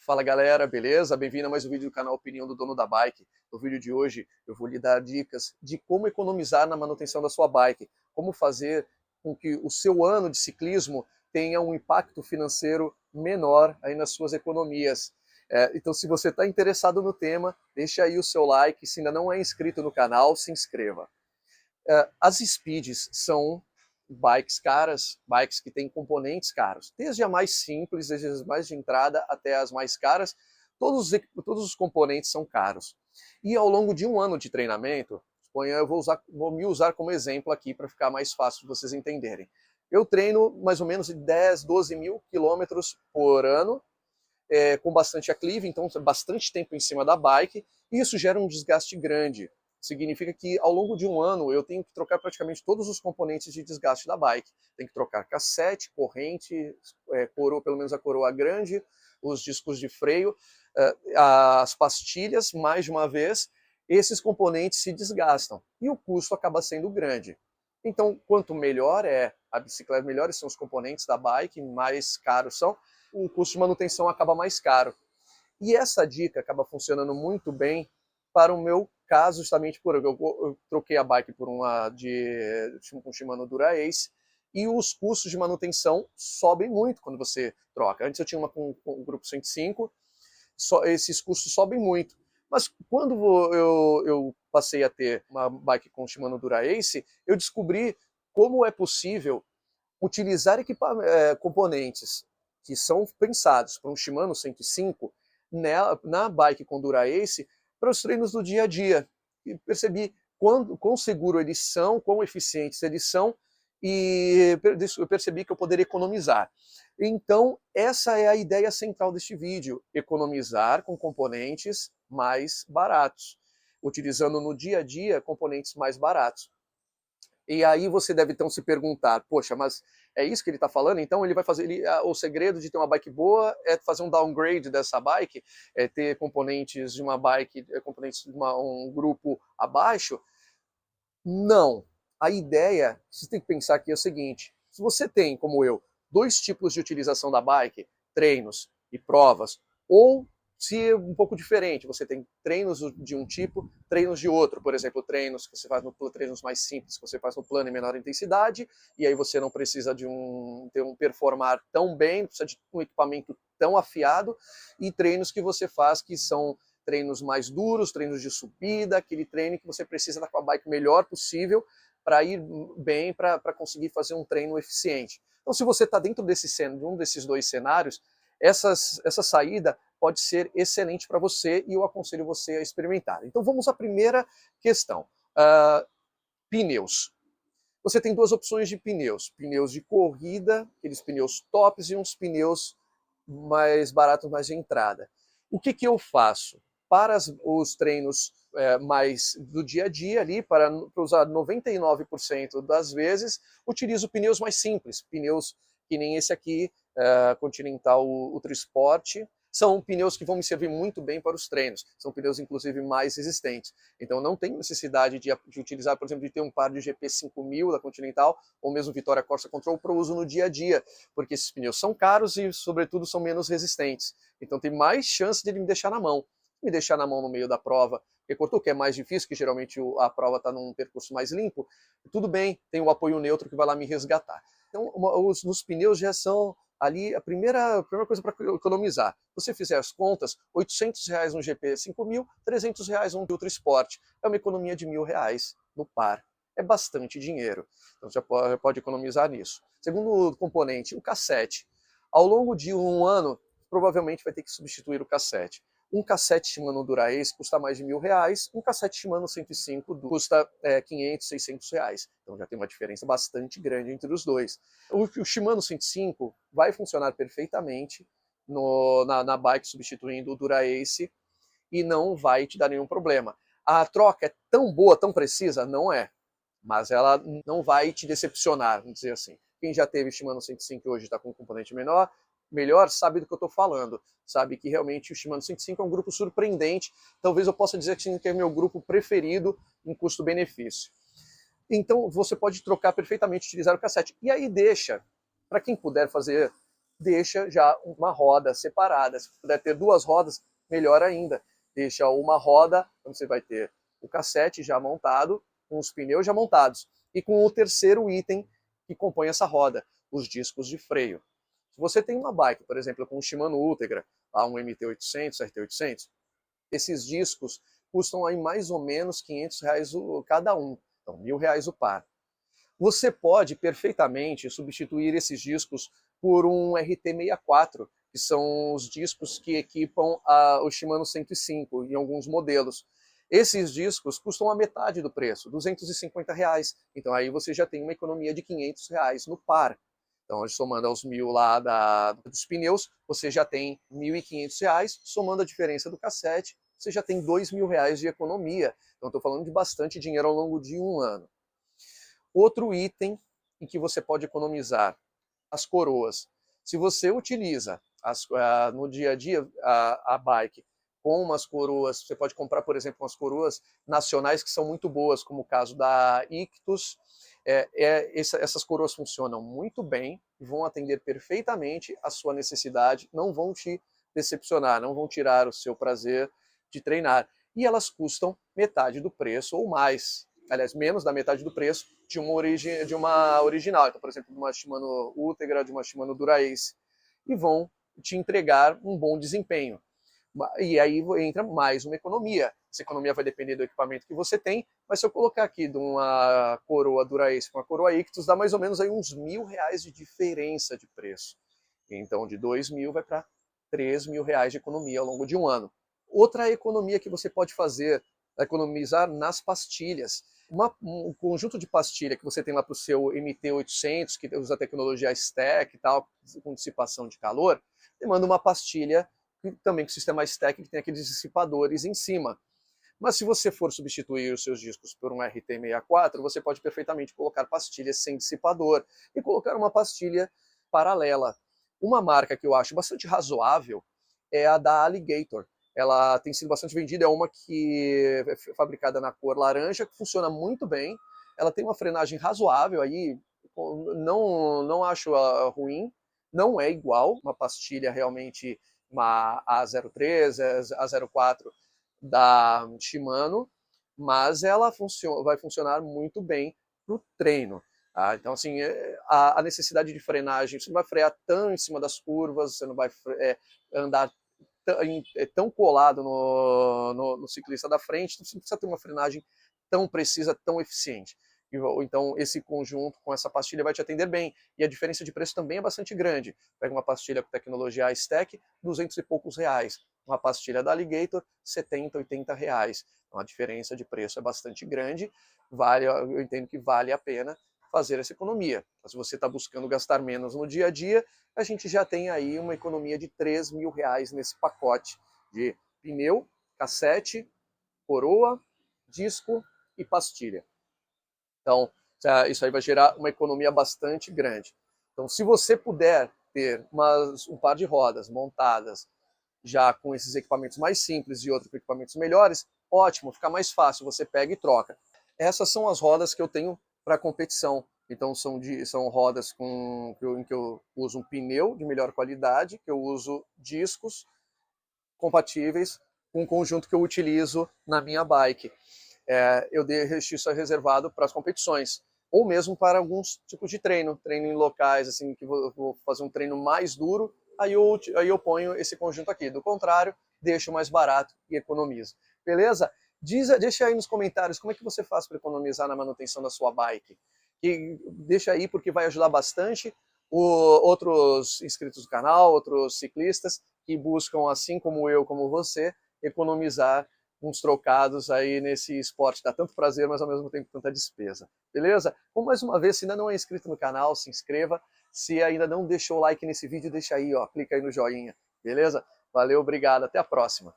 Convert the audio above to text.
Fala galera, beleza? Bem-vindo a mais um vídeo do canal Opinião do Dono da Bike. No vídeo de hoje eu vou lhe dar dicas de como economizar na manutenção da sua bike, como fazer com que o seu ano de ciclismo tenha um impacto financeiro menor aí nas suas economias. Então se você está interessado no tema, deixa aí o seu like, se ainda não é inscrito no canal, se inscreva. As Speeds são bikes caras, bikes que têm componentes caros, desde a mais simples, desde as mais de entrada até as mais caras, todos os componentes são caros. E ao longo de um ano de treinamento, eu vou me usar como exemplo aqui para ficar mais fácil de vocês entenderem. Eu treino mais ou menos 10, 12 mil quilômetros por ano, com bastante aclive, então bastante tempo em cima da bike, e isso gera um desgaste grande. Significa que ao longo de um ano eu tenho que trocar praticamente todos os componentes de desgaste da bike. Tem que trocar cassete, corrente, coroa, pelo menos a coroa grande, os discos de freio, as pastilhas, mais de uma vez. Esses componentes se desgastam e o custo acaba sendo grande. Então, quanto melhor é a bicicleta, melhores são os componentes da bike, mais caros são, o custo de manutenção acaba mais caro. E essa dica acaba funcionando muito bem para o meu caso, justamente por eu troquei a bike por uma com Shimano Dura-Ace, e os custos de manutenção sobem muito quando você troca. Antes eu tinha uma com o grupo 105, esses custos sobem muito. Mas quando eu passei a ter uma bike com Shimano Dura-Ace, eu descobri como é possível utilizar componentes que são pensados para um Shimano 105 na bike com Dura-Ace para os treinos do dia a dia. E percebi quão seguro eles são, quão eficientes eles são, e eu percebi que eu poderia economizar. Então, essa é a ideia central deste vídeo: economizar com componentes mais baratos, utilizando no dia a dia componentes mais baratos. E aí você deve então se perguntar, poxa, mas é isso que ele está falando? Então ele vai fazer, o segredo de ter uma bike boa é fazer um downgrade dessa bike, é ter componentes de uma bike, componentes de um grupo abaixo? Não. A ideia, você tem que pensar aqui é o seguinte: se você tem, como eu, dois tipos de utilização da bike, treinos e provas, ou se é um pouco diferente, você tem treinos de um tipo, treinos de outro, por exemplo, treinos que você faz treinos mais simples, que você faz no plano em menor intensidade, e aí você não precisa de performar tão bem, não precisa de um equipamento tão afiado, e treinos que você faz que são treinos mais duros, treinos de subida, aquele treino que você precisa estar com a bike melhor possível para ir bem, para conseguir fazer um treino eficiente. Então, se você está dentro de um desses dois cenários, essa saída pode ser excelente para você e eu aconselho você a experimentar. Então vamos à primeira questão. Pneus. Você tem duas opções de pneus. Pneus de corrida, aqueles pneus tops, e uns pneus mais baratos, mais de entrada. O que eu faço? Para os treinos mais do dia a dia, ali, para usar 99% das vezes, utilizo pneus mais simples, pneus que nem esse aqui, Continental Ultra Sport. São pneus que vão me servir muito bem para os treinos, são pneus inclusive mais resistentes. Então não tenho necessidade de utilizar, por exemplo, de ter um par de GP 5000 da Continental, ou mesmo Vitória Corsa Control para uso no dia a dia, porque esses pneus são caros e, sobretudo, são menos resistentes. Então tem mais chance de ele me deixar na mão. Me deixar na mão no meio da prova, porque que é mais difícil, que geralmente a prova está num percurso mais limpo, tudo bem, tem o apoio neutro que vai lá me resgatar. Então, os pneus já são ali a primeira coisa para economizar. Se você fizer as contas, R$800 no GP 5000, R$300 no Ultra Sport. É uma economia de R$1.000 no par. É bastante dinheiro. Então já pode economizar nisso. Segundo componente, o cassete. Ao longo de um ano, provavelmente vai ter que substituir o cassete. Um cassete Shimano Dura-Ace custa mais de R$1.000, um cassete Shimano 105 custa R$500, R$600. Então já tem uma diferença bastante grande entre os dois. O Shimano 105 vai funcionar perfeitamente na bike substituindo o Dura-Ace e não vai te dar nenhum problema. A troca é tão boa, tão precisa? Não é. Mas ela não vai te decepcionar, vamos dizer assim. Quem já teve Shimano 105 e hoje está com um componente melhor, sabe do que eu estou falando. Sabe que realmente o Shimano 105 é um grupo surpreendente. Talvez eu possa dizer que é meu grupo preferido em custo-benefício. Então você pode trocar perfeitamente, utilizar o cassete. E aí deixa, para quem puder fazer deixa já uma roda separada. Se puder ter duas rodas, melhor ainda. Deixa uma roda, então você vai ter o cassete já montado, com os pneus já montados, e com o terceiro item que compõe essa roda, os discos de freio. Se você tem uma bike, por exemplo, com um Shimano Ultegra, um MT-800, RT-800, esses discos custam aí mais ou menos R$ 500 cada um, então R$ 1.000 o par. Você pode perfeitamente substituir esses discos por um RT64, que são os discos que equipam o Shimano 105 em alguns modelos. Esses discos custam a metade do preço, R$ 250. Então aí você já tem uma economia de R$ 500 no par. Então, somando aos 1.000 lá dos pneus, você já tem R$ 1.500. Somando a diferença do cassete, você já tem R$ 2.000 de economia. Então, estou falando de bastante dinheiro ao longo de um ano. Outro item em que você pode economizar, as coroas. Se você utiliza no dia a dia a bike com umas coroas, você pode comprar, por exemplo, umas coroas nacionais que são muito boas, como o caso da Ictus. Essas coroas funcionam muito bem, vão atender perfeitamente a sua necessidade, não vão te decepcionar, não vão tirar o seu prazer de treinar. E elas custam metade do preço ou mais, aliás, menos da metade do preço de uma original. Então, por exemplo, de uma Shimano Ultegra, de uma Shimano Dura-Ace, e vão te entregar um bom desempenho. E aí entra mais uma economia. Essa economia vai depender do equipamento que você tem, mas se eu colocar aqui de uma coroa Dura-Ace com uma coroa Ictus, dá mais ou menos aí uns R$ 1.000 de diferença de preço. Então, de 2.000 vai para R$ 3.000 de economia ao longo de um ano. Outra economia que você pode fazer é economizar nas pastilhas. Um conjunto de pastilha que você tem lá para o seu MT-800, que usa a tecnologia Stack e tal, com dissipação de calor, demanda uma pastilha também com sistema Stack, que tem aqueles dissipadores em cima. Mas se você for substituir os seus discos por um RT64, você pode perfeitamente colocar pastilhas sem dissipador e colocar uma pastilha paralela. Uma marca que eu acho bastante razoável é a da Alligator. Ela tem sido bastante vendida, é uma que é fabricada na cor laranja, que funciona muito bem. Ela tem uma frenagem razoável, aí não acho ruim, não é igual uma pastilha realmente, uma A03, A04 da Shimano, mas ela vai funcionar muito bem para o treino. Então, assim, a necessidade de frenagem, você não vai frear tão em cima das curvas, você não vai andar tão colado no ciclista da frente, então você não precisa ter uma frenagem tão precisa, tão eficiente. Então, esse conjunto com essa pastilha vai te atender bem. E a diferença de preço também é bastante grande. Pega uma pastilha com tecnologia Stack, 200 e poucos reais. Uma pastilha da Alligator, 70, 80 reais. Então, a diferença de preço é bastante grande. Eu entendo que vale a pena fazer essa economia. Então, se você está buscando gastar menos no dia a dia, a gente já tem aí uma economia de R$ 3.000 nesse pacote de pneu, cassete, coroa, disco e pastilha. Então, isso aí vai gerar uma economia bastante grande. Então, se você puder ter um par de rodas montadas já com esses equipamentos mais simples e outros com equipamentos melhores, ótimo, fica mais fácil, você pega e troca. Essas são as rodas que eu tenho para competição. Então, são rodas em que eu uso um pneu de melhor qualidade, que eu uso discos compatíveis com o conjunto que eu utilizo na minha bike. Eu deixo isso reservado para as competições, ou mesmo para alguns tipos de treino em locais, assim, que vou fazer um treino mais duro, aí eu ponho esse conjunto aqui. Do contrário, deixo mais barato e economizo. Beleza? Deixa aí nos comentários como é que você faz para economizar na manutenção da sua bike. Deixa aí porque vai ajudar bastante outros inscritos do canal, outros ciclistas que buscam, assim como eu, como você, economizar uns trocados aí nesse esporte. Dá tanto prazer, mas ao mesmo tempo tanta despesa. Beleza? Então, mais uma vez, se ainda não é inscrito no canal, se inscreva. Se ainda não deixou o like nesse vídeo, deixa aí, ó, clica aí no joinha. Beleza? Valeu, obrigado, até a próxima.